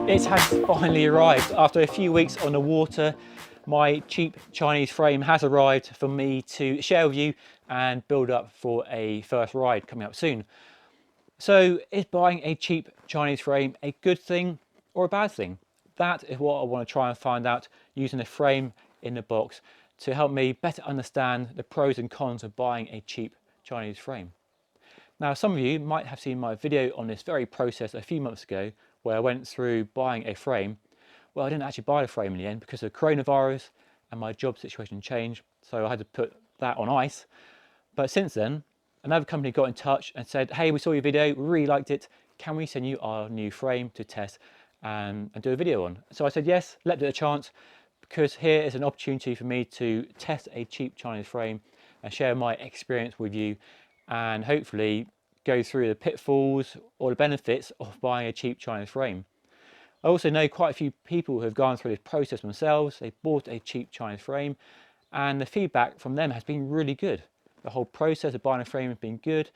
It has finally arrived. After a few weeks on the water, my cheap Chinese frame has arrived for me to share with you and build up for a first ride coming up soon. So is buying a cheap Chinese frame a good thing or a bad thing? That is what I want to try and find out using the frame in the box to help me better understand the pros and cons of buying a cheap Chinese frame. Now, some of you might have seen my video on this very process a few months ago where I went through buying a frame. Well, I didn't actually buy the frame in the end because of coronavirus and my job situation changed, so I had to put that on ice. But since then, another company got in touch and said, hey, we saw your video, we really liked it, can we send you our new frame to test and do a video on? So I said yes, let it a chance, because here is an opportunity for me to test a cheap Chinese frame and share my experience with you and hopefully go through the pitfalls or the benefits of buying a cheap Chinese frame. I also know quite a few people who have gone through this process themselves. They bought a cheap Chinese frame and the feedback from them has been really good. The whole process of buying a frame has been good.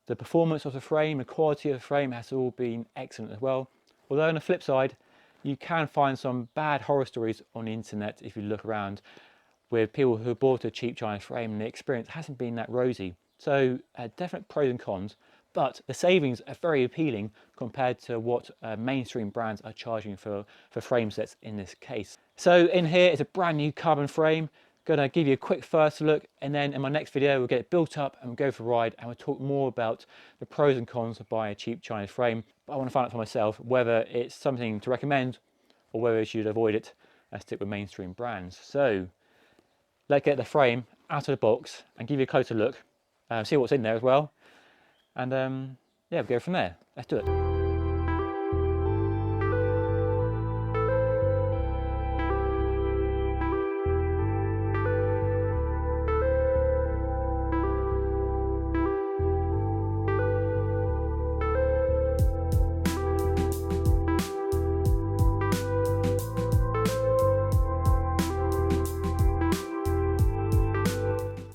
The performance of the frame, the quality of the frame has all been excellent as well. Although on the flip side, you can find some bad horror stories on the internet if you look around with people who bought a cheap Chinese frame and the experience hasn't been that rosy. So definite pros and cons, but the savings are very appealing compared to what mainstream brands are charging for frame sets in this case. So in here is a brand new carbon frame. Gonna give you a quick first look, and then in my next video we'll get it built up and we'll go for a ride and we'll talk more about the pros and cons of buying a cheap Chinese frame. But I want to find out for myself whether it's something to recommend or whether you should avoid it and stick with mainstream brands. So let's get the frame out of the box and give you a closer look, see what's in there as well, and yeah, we'll go from there. Let's do it.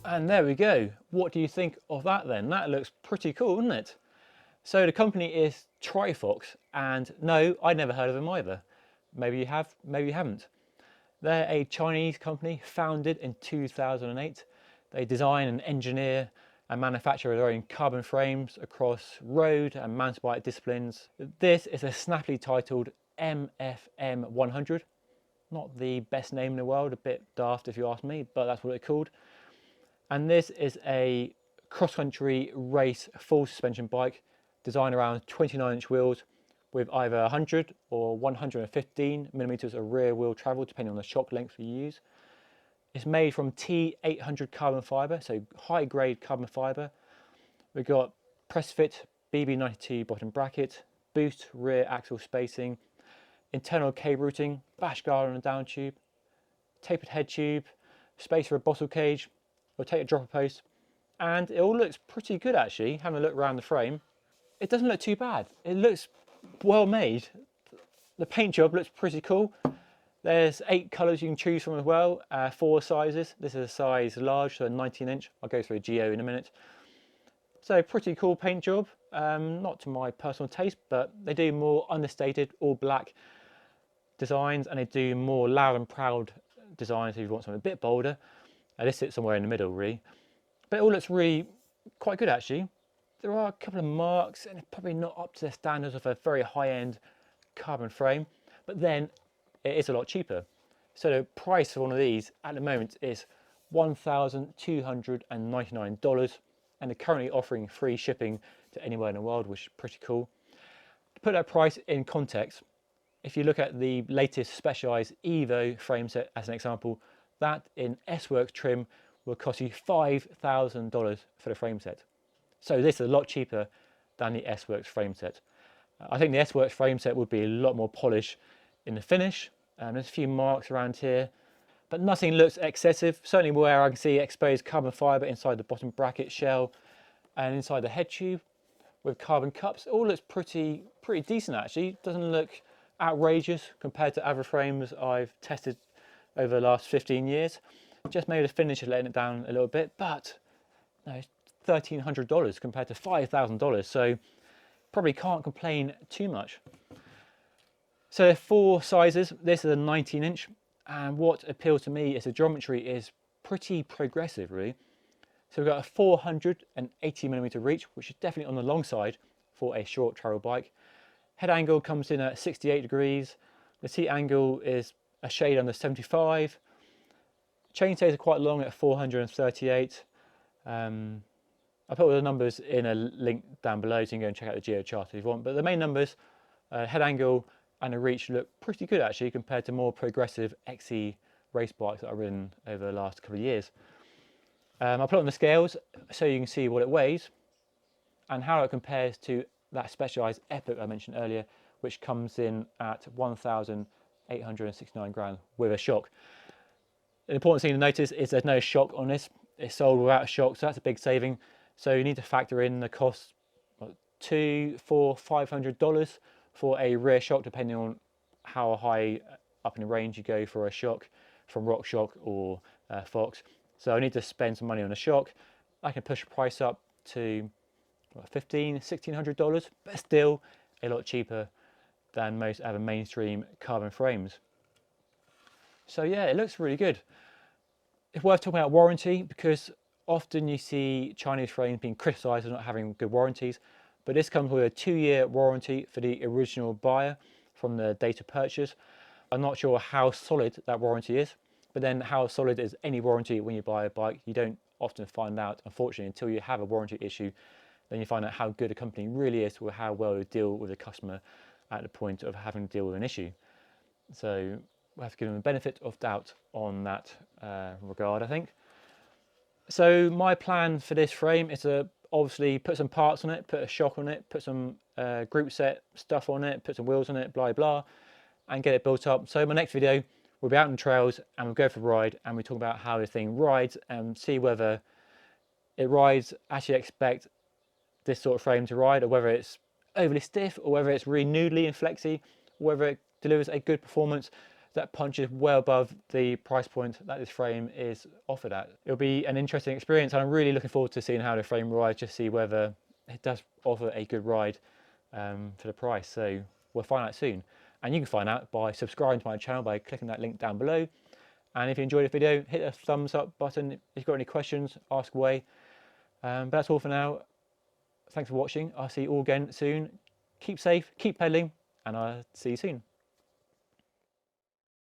And there we go. What do you think of that then? That looks pretty cool, doesn't it? So the company is Trifox, and no, I'd never heard of them either. Maybe you have, maybe you haven't. They're a Chinese company founded in 2008. They design and engineer and manufacture their own carbon frames across road and mountain bike disciplines. This is a snappily titled MFM 100. Not the best name in the world, a bit daft if you ask me, but that's what it's called. And this is a cross-country race full suspension bike designed around 29-inch wheels with either 100 or 115 millimeters of rear wheel travel, depending on the shock length you use. It's made from T800 carbon fiber, so high grade carbon fiber. We've got press fit BB92 bottom bracket, boost rear axle spacing, internal cable routing, bash guard on the down tube, tapered head tube, space for a bottle cage, rotated dropper post, and it all looks pretty good actually. Having a look around the frame, it doesn't look too bad. It looks well made. The paint job looks pretty cool. There's 8 colours you can choose from as well, 4 sizes. This is a size large, so a 19-inch. I'll go through a Geo in a minute. So pretty cool paint job. Not to my personal taste, but they do more understated, all black designs, and they do more loud and proud designs if you want something a bit bolder. This sits somewhere in the middle really, but it all looks really quite good actually. There are a couple of marks and it's probably not up to the standards of a very high-end carbon frame, but then it is a lot cheaper. So the price for one of these at the moment is $1,299, and they're currently offering free shipping to anywhere in the world, which is pretty cool. To put that price in context, if you look at the latest Specialized Evo frame set as an example, that in S-Works trim will cost you $5,000 for the frame set. So this is a lot cheaper than the S-Works frame set. I think the S-Works frame set would be a lot more polish in the finish. There's a few marks around here, but nothing looks excessive. Certainly where I can see exposed carbon fiber inside the bottom bracket shell and inside the head tube with carbon cups. It all looks pretty decent actually. Doesn't look outrageous compared to other frames I've tested over the last 15 years. Just maybe the finish is letting it down a little bit, but no, it's $1,300 compared to $5,000, so probably can't complain too much. So there are 4 sizes. This is a 19-inch, and what appeals to me is the geometry is pretty progressive, really. So we've got a 480mm reach, which is definitely on the long side for a short travel bike. Head angle comes in at 68 degrees. The seat angle is a shade under 75. Chainstays are quite long at 438. I'll put all the numbers in a link down below, so you can go and check out the geo chart if you want. But the main numbers, head angle and a reach, look pretty good actually compared to more progressive XE race bikes that I've ridden over the last couple of years. I'll put it on the scales so you can see what it weighs and how it compares to that Specialized Epic I mentioned earlier, which comes in at 1,869 grams with a shock. The important thing to notice is there's no shock on this. It's sold without a shock, so that's a big saving. So you need to factor in the cost, $200, $400, $500 for a rear shock, depending on how high up in the range you go for a shock, from RockShox or Fox. So I need to spend some money on a shock. I can push the price up to $1,500, $1,600, but still a lot cheaper than most other mainstream carbon frames. So yeah, it looks really good. It's worth talking about warranty, because often you see Chinese frames being criticised for not having good warranties, but this comes with a 2-year warranty for the original buyer from the date of purchase. I'm not sure how solid that warranty is, but then how solid is any warranty when you buy a bike? You don't often find out, unfortunately, until you have a warranty issue. Then you find out how good a company really is, or how well they deal with a customer at the point of having to deal with an issue. So we have to give them the benefit of doubt on that regard, I think. So my plan for this frame is to obviously put some parts on it, put a shock on it, put some group set stuff on it, put some wheels on it, blah blah, and get it built up. So my next video, we'll be out on the trails and we'll go for a ride and we talk about how the thing rides and see whether it rides actually expect this sort of frame to ride, or whether it's overly stiff, or whether it's really noodly and flexy, or whether it delivers a good performance that punches well above the price point that this frame is offered at. It'll be an interesting experience, and I'm really looking forward to seeing how the frame rides, just see whether it does offer a good ride for the price. So we'll find out soon. And you can find out by subscribing to my channel by clicking that link down below. And if you enjoyed the video, hit the thumbs up button. If you've got any questions, ask away. But that's all for now. Thanks for watching. I'll see you all again soon. Keep safe, keep pedaling, and I'll see you soon.